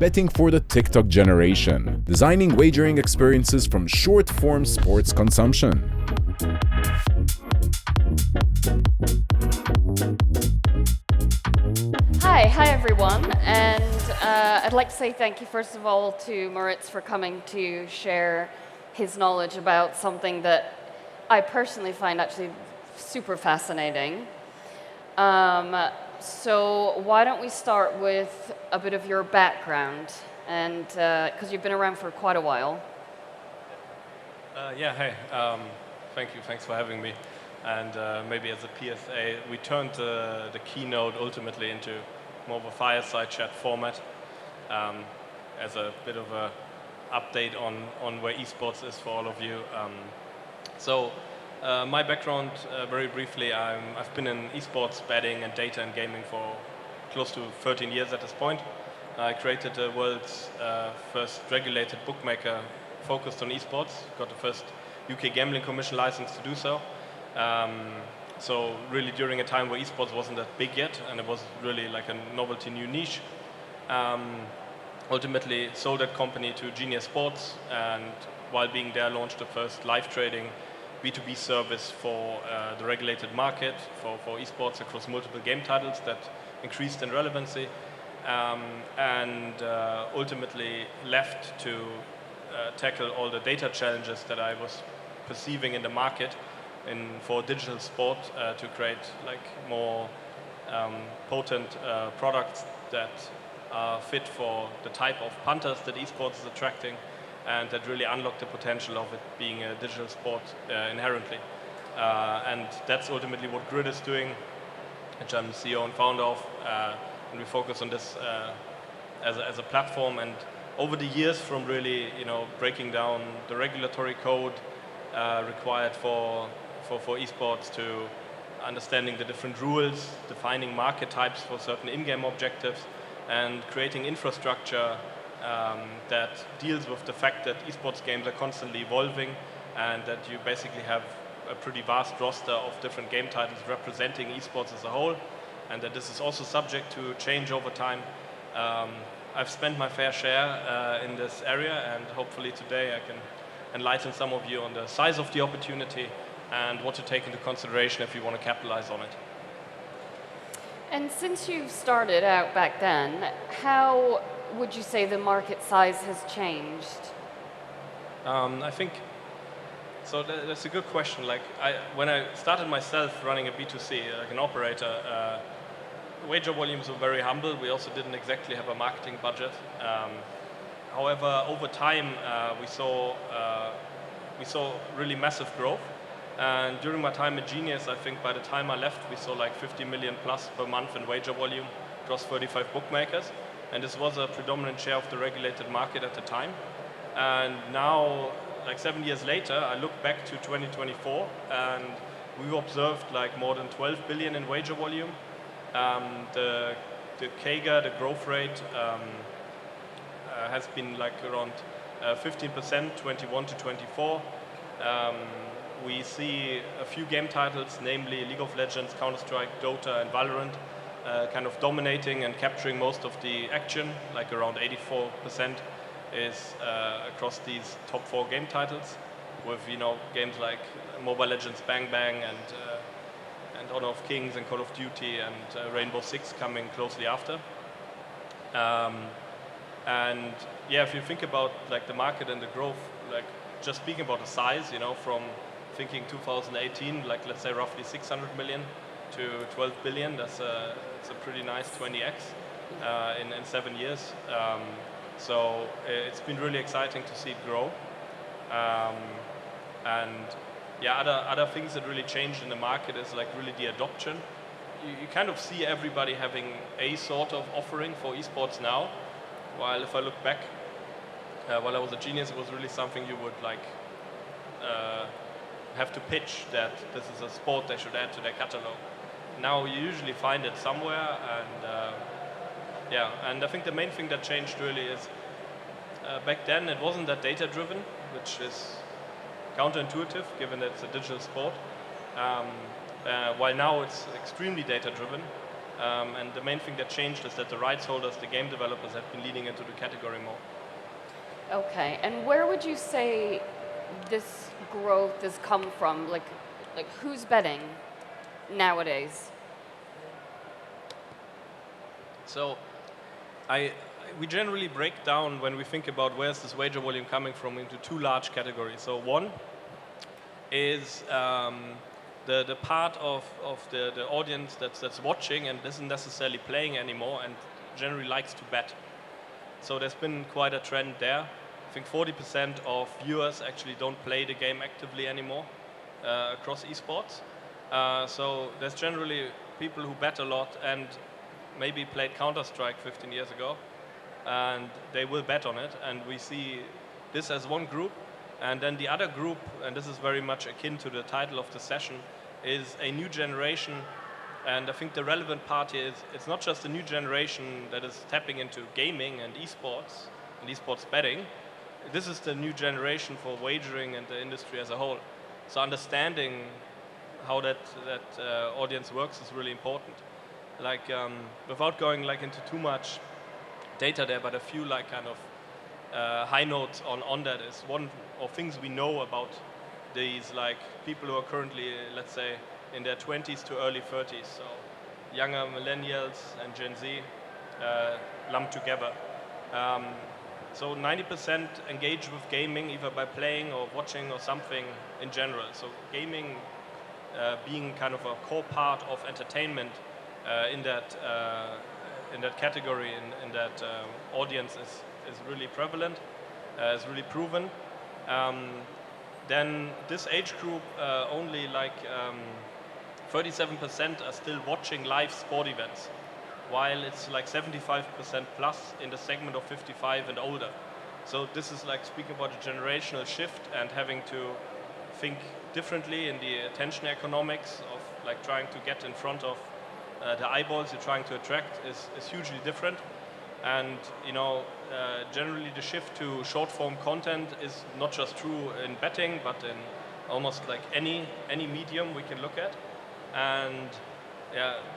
betting for the TikTok generation, designing wagering experiences from short-form sports consumption. Hi everyone, and I'd like to say thank you first of all to Moritz for coming to share his knowledge about something that I personally find actually super fascinating. So why don't we start with a bit of your background, and because you've been around for quite a while. Hey, thanks for having me. And maybe as a PSA, we turned the keynote ultimately into more of a fireside chat format as a bit of a update on where esports is for all of you. My background, very briefly, I've been in esports betting and data and gaming for close to 13 years at this point. I created the world's first regulated bookmaker focused on esports, got the first UK Gambling Commission license to do so. So really during a time where esports wasn't that big yet, and it was really like a novelty new niche. Ultimately sold that company to Genius Sports, and while being there launched the first live trading B2B service for the regulated market for esports across multiple game titles that increased in relevancy, and ultimately left to tackle all the data challenges that I was perceiving in the market for digital sport to create like more potent products that are fit for the type of punters that esports is attracting, and that really unlock the potential of it being a digital sport inherently. And that's ultimately what Grid is doing, which I'm the CEO and founder of, and we focus on this as a platform. And over the years, from really breaking down the regulatory code required for esports, to understanding the different rules, defining market types for certain in-game objectives, and creating infrastructure that deals with the fact that esports games are constantly evolving, and that you basically have a pretty vast roster of different game titles representing esports as a whole, and that this is also subject to change over time. I've spent my fair share in this area, and hopefully today I can enlighten some of you on the size of the opportunity and what to take into consideration if you want to capitalize on it. And since you started out back then, how would you say the market size has changed? I think, so that's a good question. Like when I started myself running a B2C, like an operator, wager volumes were very humble. We also didn't exactly have a marketing budget. However, over time, we saw really massive growth. And during my time at Genius, I think by the time I left, we saw like 50 million plus per month in wager volume across 35 bookmakers. And this was a predominant share of the regulated market at the time. And now, like 7 years later, I look back to 2024, and we've observed like more than 12 billion in wager volume. The CAGR, the growth rate, has been like around 15%, 21 to 24. We see a few game titles, namely League of Legends, Counter-Strike, Dota, and Valorant, kind of dominating and capturing most of the action, like around 84% is across these top 4 game titles, with games like Mobile Legends Bang Bang and Honor of Kings and Call of Duty and Rainbow Six coming closely after. And yeah, if you think about like the market and the growth, like just speaking about the size, from thinking 2018, like let's say roughly 600 million to 12 billion, it's a pretty nice 20x in 7 years. So it's been really exciting to see it grow. And yeah, other things that really changed in the market is like really the adoption. You kind of see everybody having a sort of offering for esports now, while if I look back, while I was at Genius, it was really something you would like have to pitch that this is a sport they should add to their catalog. Now you usually find it somewhere, and and I think the main thing that changed really is back then it wasn't that data driven, which is counterintuitive given that it's a digital sport, while now it's extremely data driven. And the main thing that changed is that the rights holders, the game developers, have been leaning into the category more. Okay, and where would you say this growth has come from? Like who's betting nowadays? So we generally break down, when we think about where's this wager volume coming from, into two large categories. So one is the part of the audience that's watching and isn't necessarily playing anymore and generally likes to bet. So there's been quite a trend there. I think 40% of viewers actually don't play the game actively anymore across esports. So there's generally people who bet a lot and maybe played Counter-Strike 15 years ago, and they will bet on it. And we see this as one group. And then the other group, and this is very much akin to the title of the session, is a new generation. And I think the relevant part here is it's not just a new generation that is tapping into gaming and esports betting. This is the new generation for wagering and the industry as a whole. So understanding how that audience works is really important. Like without going like into too much data there, but a few like kind of high notes on that is one of things we know about these like people who are currently, let's say, in their 20s to early 30s, so younger millennials and Gen Z lumped together. So 90% engage with gaming either by playing or watching or something in general. So gaming being kind of a core part of entertainment in that category, in that audience is really prevalent, is really proven. Then this age group, only like 37% are still watching live sport events, while it's like 75% plus in the segment of 55 and older. So this is like speaking about a generational shift and having to think differently in the attention economics of like trying to get in front of the eyeballs you're trying to attract is hugely different. And generally the shift to short form content is not just true in betting, but in almost like any medium we can look at. And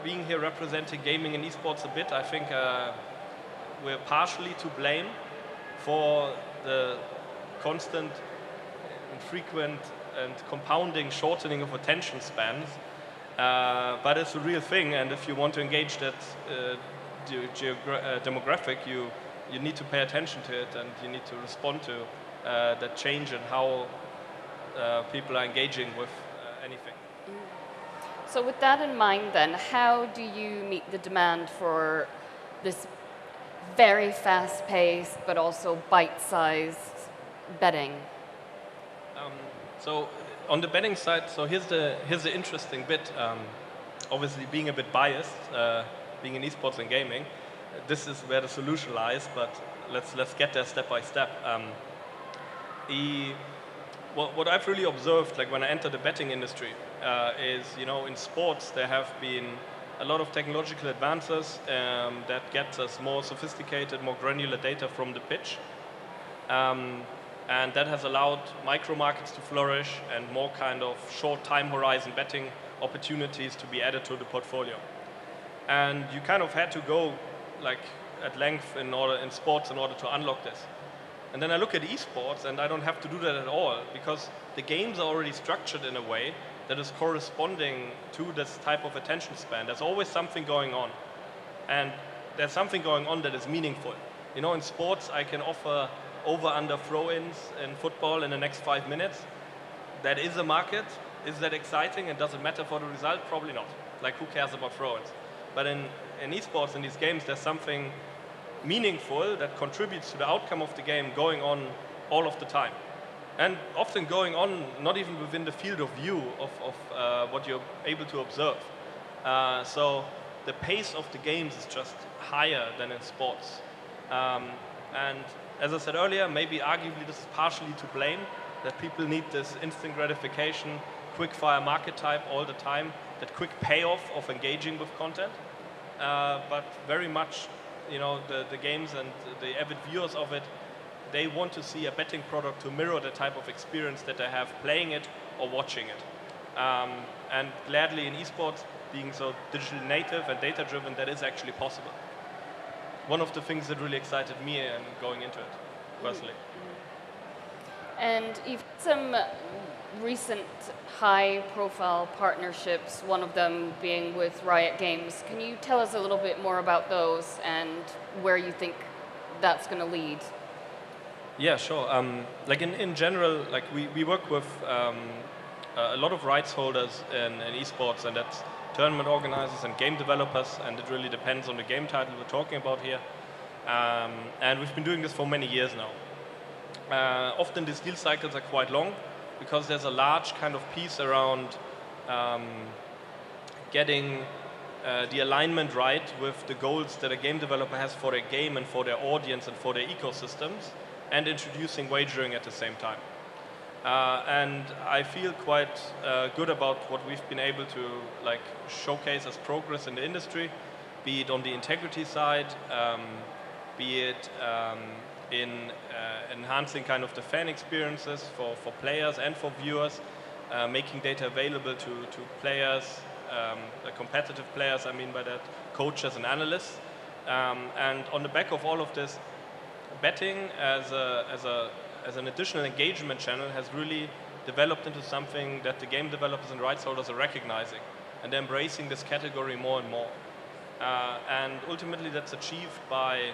being here representing gaming and esports a bit, I think we're partially to blame for the constant and frequent and compounding shortening of attention spans. But it's a real thing, and if you want to engage that demographic, you need to pay attention to it, and you need to respond to that change in how people are engaging with anything. So with that in mind then, how do you meet the demand for this very fast-paced but also bite-sized betting? So on the betting side, so here's the interesting bit. Obviously, being a bit biased, being in esports and gaming, this is where the solution lies. But let's get there step by step. What I've really observed, like when I entered the betting industry, is in sports there have been a lot of technological advances that gets us more sophisticated, more granular data from the pitch. And that has allowed micro markets to flourish and more kind of short time horizon betting opportunities to be added to the portfolio. And you kind of had to go like at length in sports in order to unlock this. And then I look at esports and I don't have to do that at all, because the games are already structured in a way that is corresponding to this type of attention span. There's always something going on. And there's something going on that is meaningful. In sports I can offer over-under throw-ins in football in the next 5 minutes. That is a market. Is that exciting and does it matter for the result? Probably not. Like, who cares about throw-ins? But in esports, in these games, there's something meaningful that contributes to the outcome of the game going on all of the time. And often going on not even within the field of view of what you're able to observe. So the pace of the games is just higher than in sports. And as I said earlier, maybe arguably this is partially to blame, that people need this instant gratification, quick fire market type all the time, that quick payoff of engaging with content. But very much, the games and the avid viewers of it, they want to see a betting product to mirror the type of experience that they have playing it or watching it. And gladly in esports, being so digital native and data driven, that is actually possible. One of the things that really excited me and going into it, personally. And you've had some recent high-profile partnerships, one of them being with Riot Games. Can you tell us a little bit more about those and where you think that's going to lead? Yeah, sure. Like in general, like we work with a lot of rights holders in esports, and that's tournament organizers and game developers, and it really depends on the game title we're talking about here. And we've been doing this for many years now. Often these deal cycles are quite long because there's a large kind of piece around getting the alignment right with the goals that a game developer has for their game and for their audience and for their ecosystems, and introducing wagering at the same time. And I feel quite good about what we've been able to like showcase as progress in the industry, be it on the integrity side, be it in enhancing kind of the fan experiences for players and for viewers, making data available to players, the competitive players, I mean by that, coaches and analysts. And on the back of all of this, betting as an additional engagement channel has really developed into something that the game developers and rights holders are recognizing, and they're embracing this category more and more. And ultimately that's achieved by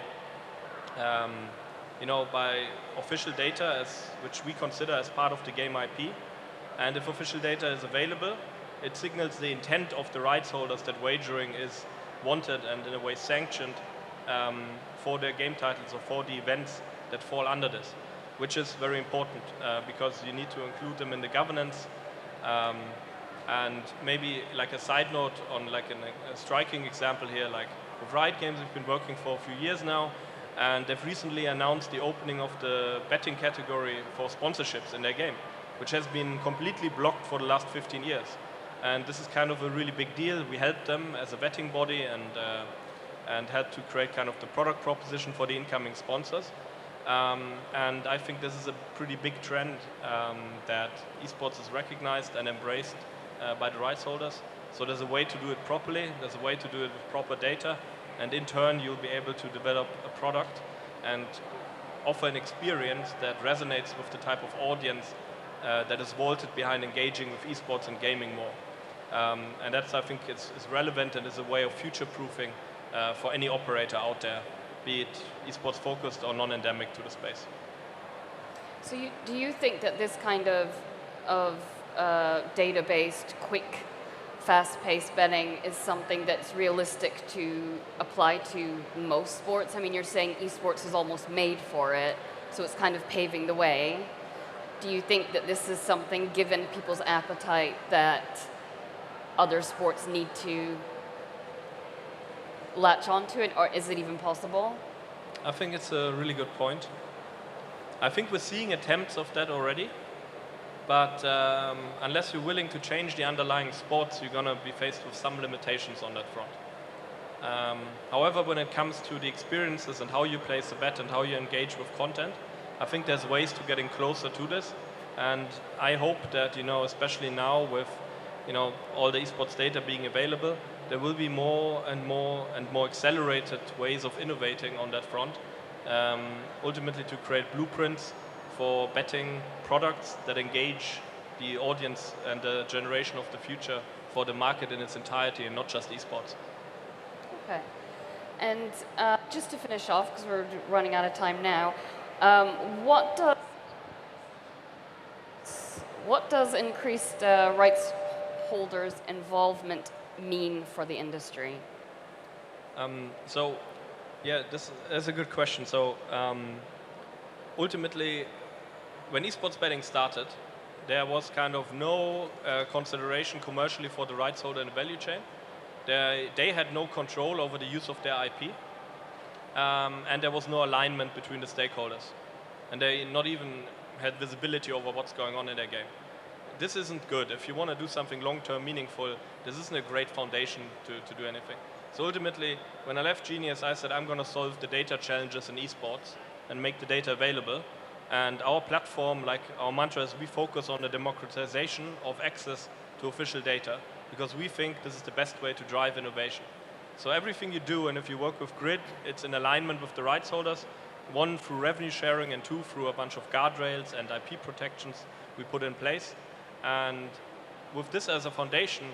by official data, which we consider as part of the game IP. And if official data is available, it signals the intent of the rights holders that wagering is wanted and in a way sanctioned for their game titles or for the events that fall under this, which is very important because you need to include them in the governance. And maybe like a side note on like a striking example here, like with Riot Games, we've been working for a few years now, and they've recently announced the opening of the betting category for sponsorships in their game, which has been completely blocked for the last 15 years. And this is kind of a really big deal. We helped them as a vetting body and had to create kind of the product proposition for the incoming sponsors. And I think this is a pretty big trend that esports is recognized and embraced by the rights holders. So there's a way to do it properly, there's a way to do it with proper data, and in turn you'll be able to develop a product and offer an experience that resonates with the type of audience that is vaulted behind engaging with esports and gaming more. And that's, I think, is relevant and is a way of future-proofing for any operator out there, be it esports focused or non-endemic to the space. So do you think that this kind of data-based, quick, fast-paced betting is something that's realistic to apply to most sports? I mean, you're saying esports is almost made for it, so it's kind of paving the way. Do you think that this is something, given people's appetite, that other sports need to latch onto it, or is it even possible? I think it's a really good point. I think we're seeing attempts of that already, but unless you're willing to change the underlying sports, you're going to be faced with some limitations on that front. However, when it comes to the experiences and how you place a bet and how you engage with content, I think there's ways to getting closer to this, and I hope that, especially now with, all the esports data being available, there will be more and more and more accelerated ways of innovating on that front, ultimately to create blueprints for betting products that engage the audience and the generation of the future for the market in its entirety and not just esports. Okay. And just to finish off, because we're running out of time now, what does increased rights holders' involvement mean for the industry? This is a good question. So ultimately, when esports betting started, there was kind of no consideration commercially for the rights holder in the value chain. They had no control over the use of their IP, and there was no alignment between the stakeholders. And they not even had visibility over what's going on in their game. This isn't good. If you want to do something long-term meaningful, this isn't a great foundation to do anything. So ultimately, when I left Genius, I said I'm going to solve the data challenges in esports and make the data available. And our platform, like our mantra is, we focus on the democratization of access to official data because we think this is the best way to drive innovation. So everything you do, and if you work with Grid, it's in alignment with the rights holders, one through revenue sharing and two through a bunch of guardrails and IP protections we put in place. And with this as a foundation,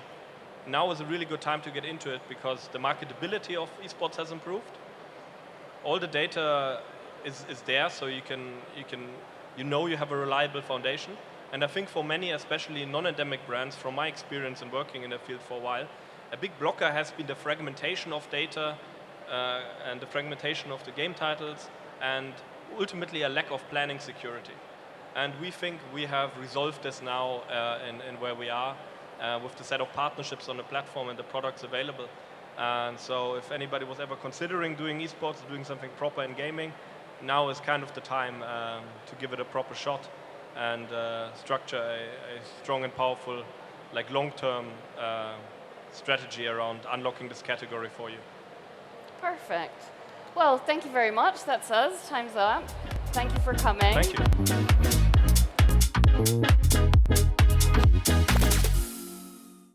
now is a really good time to get into it because the marketability of esports has improved. All the data is there, so you have a reliable foundation. And I think for many, especially non-endemic brands, from my experience in working in the field for a while, a big blocker has been the fragmentation of data and the fragmentation of the game titles, and ultimately a lack of planning security. And we think we have resolved this now in where we are with the set of partnerships on the platform and the products available. And so if anybody was ever considering doing esports, doing something proper in gaming, now is kind of the time to give it a proper shot and structure a strong and powerful, like long-term strategy around unlocking this category for you. Perfect. Well, thank you very much. That's us. Time's up. Thank you for coming. Thank you.